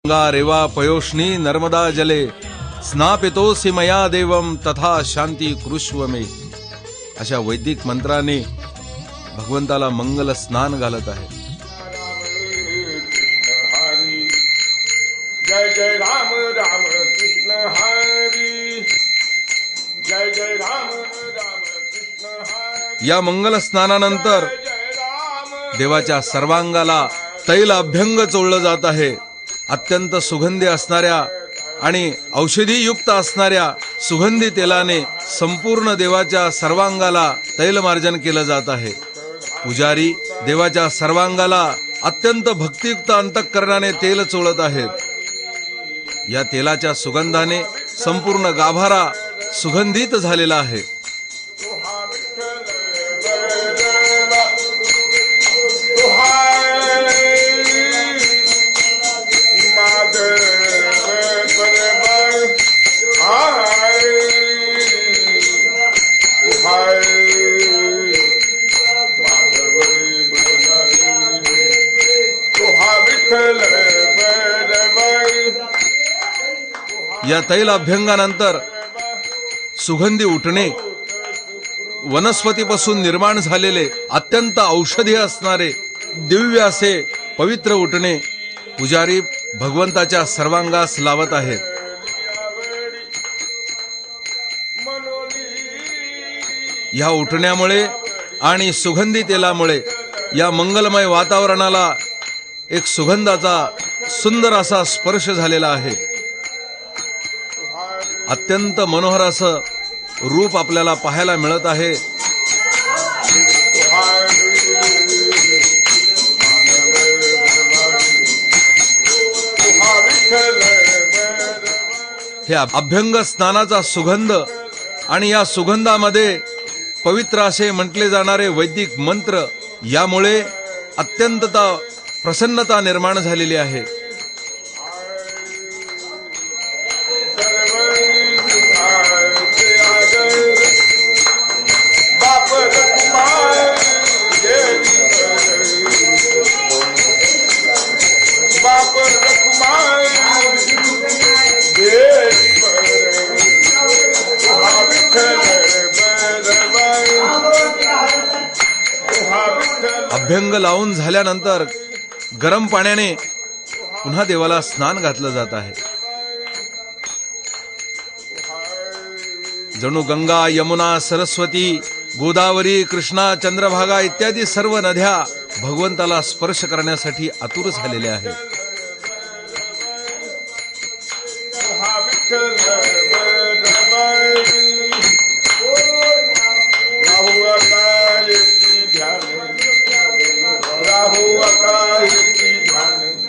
गंगा रेवा पयोष्णी नर्मदा जले स्नापितोसि मया देवम तथा शांती कुरुष्व मे. अशा वैदिक मंत्राने भगवंताला मंगल स्नान घालत आहे. जय जय राम राम कृष्ण हरी. जय जय राम राम कृष्ण हरी. या मंगल स्नानानंतर देवाच्या सर्वांगाला तैल अभ्यंग चोळलं जात आहे. अत्यंत सुगंधी असणाऱ्या आणि औषधी युक्त असणाऱ्या सुगंधी तेलाने संपूर्ण देवाच्या सर्वांगाला तैलमार्जन केलं जात आहे. पुजारी देवाच्या सर्वांगाला अत्यंत भक्तियुक्त अंतःकरणाने तेल चोळत आहेत. या तेलाच्या सुगंधाने संपूर्ण गाभारा सुगंधित झालेला आहे. या तैल अभ्यंगानंतर सुगंधी उठणे, वनस्पतीपासून निर्माण झालेले अत्यंत औषधी असणारे दिव्य असे पवित्र उठणे पुजारी भगवंताच्या सर्वांगास लावत आहेत. या उठण्यामुळे आणि सुगंधी तेलामुळे या मंगलमय वातावरणाला एक सुगंधाचा सुंदर असा स्पर्श झालेला आहे. अत्यंत मनोहर असं रूप आपल्याला पाहायला मिळत आहे. हे अभ्यंग स्नानाचा सुगंध आणि या सुगंधामध्ये पवित्र असे म्हटले जाणारे वैदिक मंत्र यामुळे अत्यंत प्रसन्नता निर्माण झालेली आहे. अभ्यंग लावून झाल्यानंतर गरम पाण्याने पुन्हा देवाला स्नान घातलं जात आहे. जणू गंगा, यमुना, सरस्वती, गोदावरी, कृष्णा, चंद्रभागा इत्यादी सर्व नद्या भगवंताला स्पर्श करण्यासाठी आतुर झालेल्या आहेत.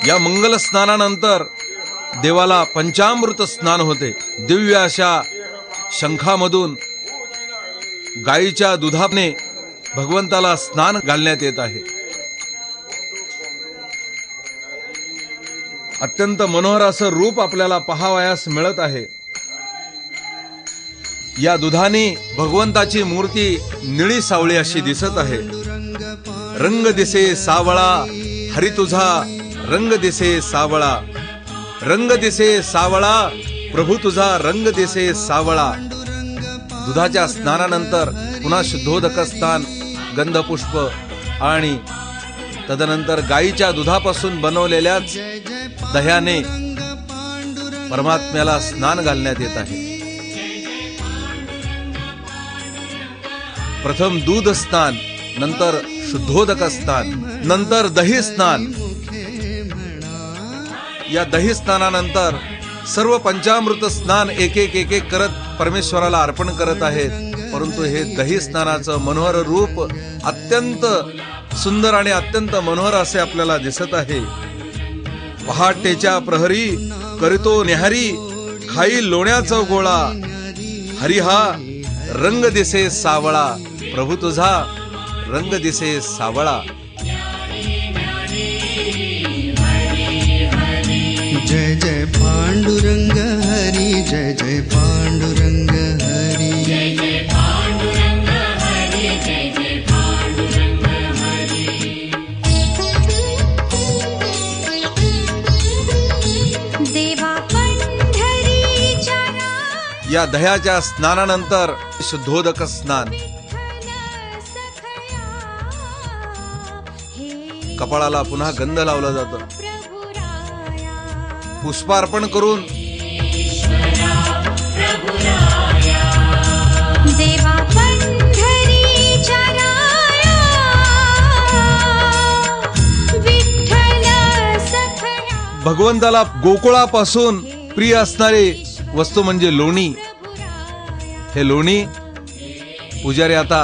या मंगल स्नानानंतर देवाला पंचामृत स्नान होते. दिव्य अशा शंखामधून गायीच्या दुधाने भगवंताला स्नान घालण्यात येत आहे. अत्यंत मनोहर असं रूप आपल्याला पाहावयास मिळत आहे. या दुधाने भगवंताची मूर्ती निळी सावळी अशी दिसत आहे. रंग दिसे सावळा हरी तुझा, रंग दिसे सावळा, रंग दिसे सावळा प्रभू तुझा, रंग दिसे सावळा. दुधाच्या स्नानानंतर पुन्हा शुद्धोदक स्नान, गंधपुष्प आणि तदनंतर गायीच्या दुधापासून बनवलेल्याच दह्याने परमात्म्याला स्नान घालण्यात येत आहे. प्रथम दूध स्नान, नंतर शुद्धोदक स्नान, नंतर दही स्नान. या दही स्नानानंतर सर्व पंचामृत स्नान एक एक करत परमेश्वराला अर्पण करत आहेत. परंतु हे दही स्नानाचं मनोहर रूप अत्यंत सुंदर आणि अत्यंत मनोहर असे आपल्याला दिसत आहे. पहाटेच्या प्रहरी करीतो न्याहारी, खाई लोण्याचा गोळा, हरी हा रंग दिसे सावळा, प्रभू तुझा रंग दिसे सावळा. जय जय पांडुरंग हरी, जय जय पांडुरंग हरी, जय जय पांडुरंग हरी, जय जय पांडुरंग हरी. या दह्याच्या स्नानानंतर शुद्धोदक स्नान, कपाळाला पुन्हा गंध लावला जातो, पुष्पार्पण करून देवा पंढरीच्या राया, विठ्ठल सखया भगवंताला गोकुळापासून प्रिय असणारी वस्तू म्हणजे लोणी. हे लोणी पुजारी आता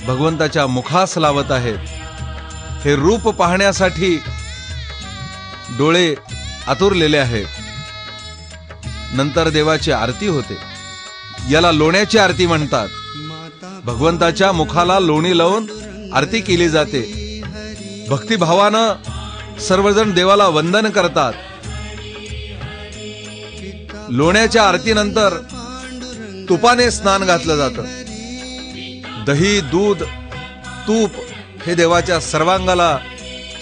भगवंताच्या मुखास लावत आहेत. हे रूप पाहण्यासाठी डोळे आतुरलेले आहेत. नंतर देवाची आरती होते. याला लोण्याची आरती म्हणतात. भगवंताच्या मुखाला लोणी लावून आरती केली जाते. भक्तिभावानं सर्वजण देवाला वंदन करतात. लोण्याच्या आरतीनंतर तुपाने स्नान घातलं जातं. दही, दूध, तूप हे देवाच्या सर्वांगाला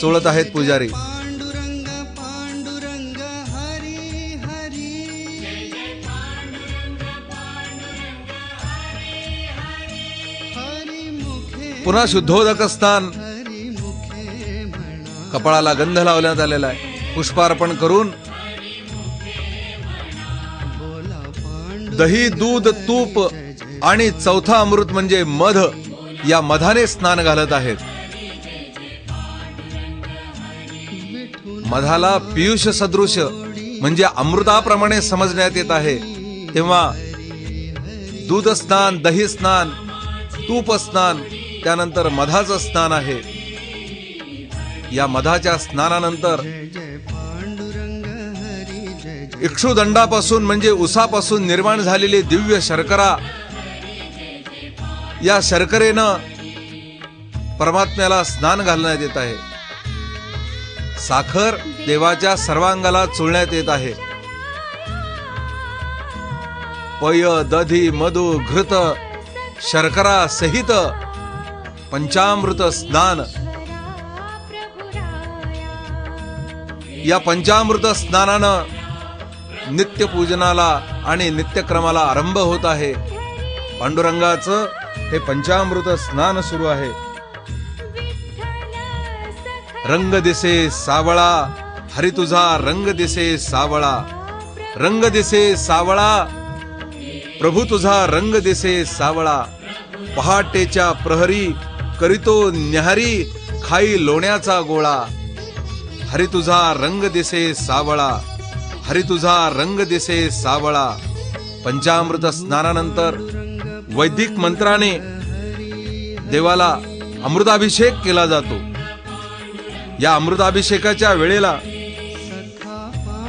चोळत आहेत पुजारी. पांडुरंग पांडुरंग हरी हरी, हरी मुखे पुन्हा शुद्धोदक स्नान, हरी मुखे म्हणा, कपाळाला गंध लावण्यात आलेला आहे. पुष्पार्पण करून बोला पांडुरंग दही, दूध, तूप आणि चौथा अमृत म्हणजे मध, या मधाने स्नान घालत आहेत. मधाला पियुष सदृश म्हणजे अमृताप्रमाणे समजण्यात येत आहे. तेव्हा दूध स्नान, दही स्नान, तूप स्नान, त्यानंतर मधाचं स्नान आहे. या मधाच्या स्नानानंतर जय पांडुरंग हरी जय जय इक्षुदंडापासून म्हणजे उसापासून निर्माण झालेली दिव्य शर्करा, या शर्करेनं परमात्म्याला स्नान घालण्यात येत आहे. साखर देवाच्या सर्वांगाला चोळण्यात येत आहे. पय, दधी, मधु, घृत, शर्करा सहित पंचामृत स्नान. या पंचामृत स्नानानं नित्यपूजनाला आणि नित्यक्रमाला आरंभ होत आहे. पांडुरंगाचं हे पंचामृत स्नान सुरू आहे. रंग दिसे सावळा, हरी तुझा रंग दिसे सावळा, रंग दिसे सावळा, प्रभू तुझा रंग दिसे सावळा. पहाटेच्या प्रहरी करीतो न्याहारी, खाई लोण्याचा गोळा. हरी तुझा रंग दिसे सावळा, हरी तुझा रंग दिसे सावळा. पंचामृत स्नानानंतर वैदिक मंत्राने देवाला अमृताभिषेक केला जातो. या अमृताभिषेकाच्या वेळेला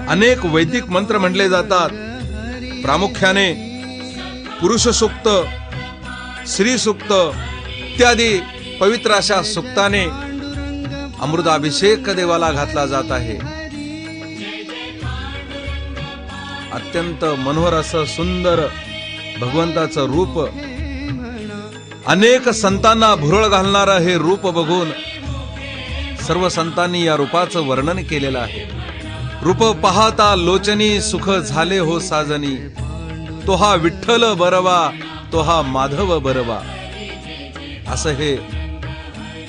अनेक वैदिक मंत्र म्हटले जातात. प्रामुख्याने पुरुष सूक्त, श्री सूक्त इत्यादी पवित्र अशा सूक्ताने अमृताभिषेक देवाला घातला जात आहे. अत्यंत मनोहर असं सुंदर भगवंताचं रूप, अनेक संतांना भुरळ घालणारं हे रूप बघून सर्व संतांनी या रूपाचं वर्णन केलेलं आहे. रूप पाहता लोचनी सुख झाले हो साजनी, तो हा विठ्ठल बरवा, तो हा माधव बरवा. असं हे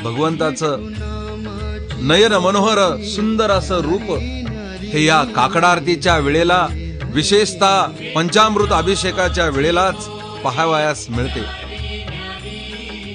भगवंताचं नयन मनोहर सुंदर असं रूप हे या काकड आरतीच्या वेळेला, विशेषतः पंचामृत अभिषेकाच्या वेळेलाच पाहावयास मिळते.